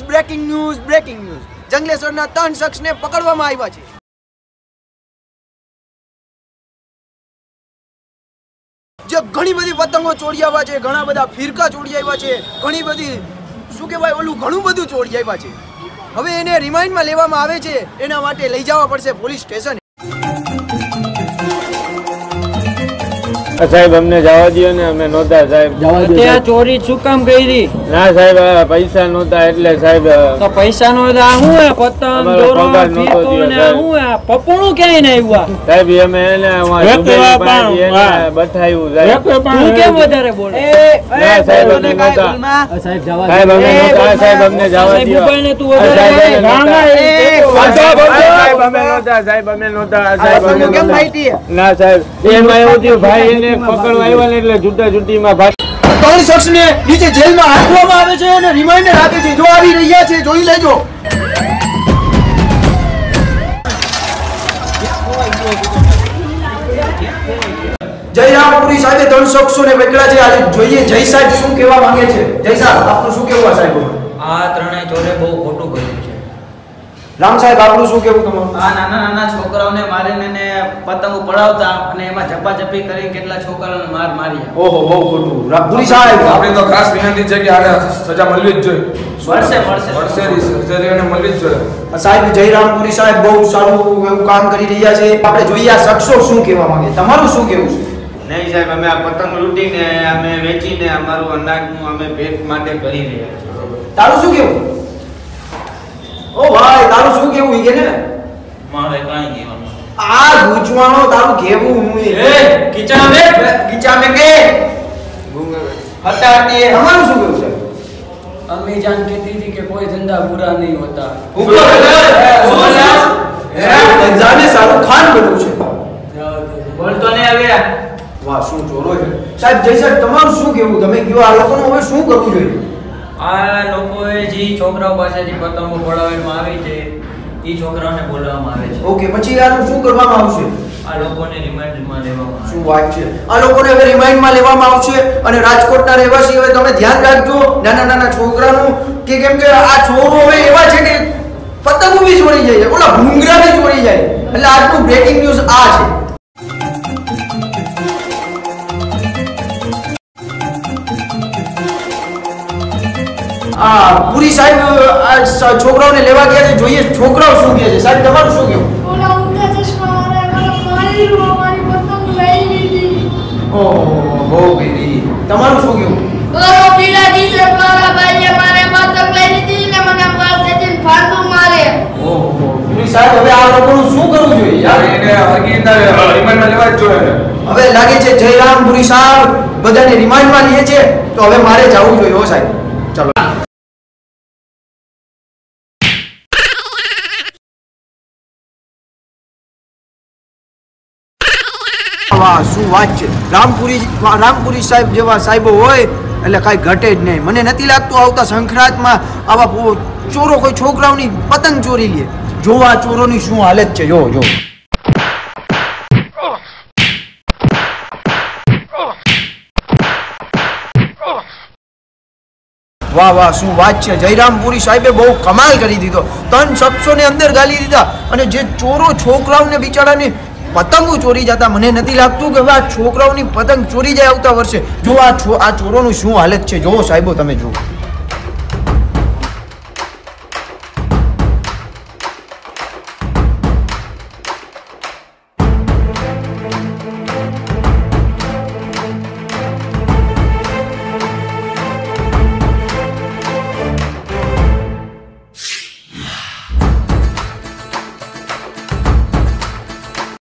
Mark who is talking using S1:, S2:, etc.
S1: Breaking news જંગલેશ્વરના 3 શખ્સને પકડવામાં આવ્યા છે। જે ઘણી બધી પતંગો ચોરી આવ્યા છે, ઘણા બધા ફિરકા ચોરી આવ્યા છે, ઘણી બધી શું કહેવાય ઓલું ઘણું બધું ચોરી આવ્યા છે। હવે એને રિમાન્ડમાં લેવામાં આવે છે, એના માટે લઈ જવા પડશે પોલીસ સ્ટેશન।
S2: સાહેબ અમને જવા દો ને, અમે નહોતા સાહેબ।
S3: ત્યાં ચોરી શું કામ કરી?
S2: ના સાહેબ પૈસા નહોતા એટલે સાહેબ।
S3: તો પૈસા નો હું પતંગ દોરો ફીકો ને હું પપણું ક્યાંય ન આવ્યા
S2: સાહેબ। અમે એને બતાવ્યું સાહેબ।
S3: તું કેમ વધારે બોલે?
S2: ના સાહેબ અમે નહોતા સાહેબ, સાહેબ અમે નહોતા સાહેબ, અમને જવા દો
S3: મોબાઈલ ને તું વધારે
S2: સાહેબ, અમે નહોતા સાહેબ, અમે નહોતા સાહેબ। ના સાહેબ એમાં એવું થયું ભાઈ એને પકડવા આવ્યા ને એટલે જુદા જુદીમાં ભાઈ
S1: 3 શખ્સને નીચે જેલમાં રાખવામાં આવે છે અને રિમાન્ડર આપે છે। જો આવી રહ્યા છે જોઈ લેજો। જયરામપુરી સાહેબે 3 શખ્સોને પકડ્યા છે। આજે જોઈએ જય સાહેબ શું કહેવા માંગે છે। જય સાહેબ આપનું શું કહેવું સાહેબ?
S4: આ ત્રણેય ચોરે બહુ ખોટું કર્યું છે।
S1: રામ સાહેબ આપનું શું કહેવું તમારું?
S4: આ નાના છોકરાઓને મારીને ને પતંગો પડાવતા અને એમાં ઝપાઝપી કરીને કેટલા છોકરાઓને માર્યા।
S1: ઓહો બહુ ખોટું। પુરી સાહેબ
S5: આપણે તો ખાસ વિનંતી છે કે આને સજા મળવી જ જોઈએ।
S4: મળશે
S5: સજાને મળવી જ જોઈએ।
S1: સાહેબ જયરામપુરી સાહેબ બહુ સારું એવું કામ કરી રહ્યા છે। આપણે જોઈએ આ શખ્સો શું કહેવા માંગે, તમારું શું કહેવું છે?
S6: નહીં સાહેબ, અમે આ પતંગ લૂંટીને અમે વેચીને અમારું અનાજનું અમે પેટ માટે કરી રહ્યા છીએ।
S1: તારું શું કહેવું? ઓ ભાઈ તારું શું કહેવું કે ને?
S6: મારે કાંઈ કહેવાનું
S1: આ ગુચવાનો તારું કહેવું હું
S4: ગીચા મે કે
S1: હટાતી તમારું શું કહેવું છે?
S3: अम्मी जान कहती थी कि कोई धंधा बुरा नहीं होता।
S1: જાને શાહરુખ ખાન બનવું છે।
S4: બોલતો ને હવે
S1: વાહ શું ચોરો છે સાહેબ। જય સાહેબ તમારું શું કહેવું? તમે કયો આ લોકોને હવે શું કરવું જોઈએ?
S4: આ લોકોએ જે છોકરાઓ પાસેથી પતંગો પડાવવામાં આવી છે એ છોકરાઓને બોલાવવામાં આવે છે।
S1: ઓકે પછી આનું શું કરવામાં આવશે?
S4: આ લોકોને રિમાન્ડમાં લેવામાં આવે
S1: શું વાત છે? આ લોકોને હવે રિમાન્ડમાં લેવામાં આવશે અને રાજકોટના રહેવાસી હવે તમે ધ્યાન રાખજો નાના છોકરાનું કે કેમ કે આ ચોરો હવે એવા છે કે પતંગો બી ચોરી જાય, ઓલા ભૂંગરા બી ચોરી જાય। એટલે આજનું બ્રેકિંગ ન્યૂઝ આ છે। પુરી સાહેબ આ છોકરાઓને લેવા ગયા છે, જોઈએ છોકરાઓ શું કહે છે। સાહેબ તમારું શું કહેવું?
S7: ઓલા ઊંધા ચશ્મા વાળા મને મારી મારી પતંગ લઈ લીધી।
S1: ઓહો બહુ કીધી। તમારું શું કહેવું?
S7: ઓલો પીલા દીસે મારા ભાઈએ મારે પતંગ લઈ લીધી ને મને મારથી ફાંદો મારે।
S1: ઓહો પુરી સાહેબ હવે આ લોકોનું શું કરવું જોઈએ યાર?
S5: એને હરગીના રિમાન્ડમાં લેવા જ જોઈએ।
S1: હવે લાગે છે જયરામપુરી સાહેબ બધાને રિમાન્ડમાં લે છે, તો હવે મારે જવું જોઈએ હો સાહેબ। ચલો વાહ શું વાત છે। રામપુરી સાહેબ જેવા સાહેબો હોય એટલે કાંઈ ઘટે જ નહીં। મને નથી લાગતું આવતા સંક્રાંતમાં આવા ચોરો કોઈ છોકરાઓની પતંગ ચોરી લે। જો આ ચોરોની શું હાલત છે, જો વાહ વાહ શું વાત છે। જયરામપુરી સાહેબે બહુ કમાલ કરી દીધો। 3 શખ્સોને અંદર ગાલી દીધા અને જે ચોરો છોકરાઓને બિચારાને પતંગો ચોરી જતા, મને નથી લાગતું કે હવે આ છોકરાઓની પતંગ ચોરી જાય આવતા વર્ષે। જો આ ચોરોનું શું હાલત છે, જોવો સાહેબો તમે જુઓ।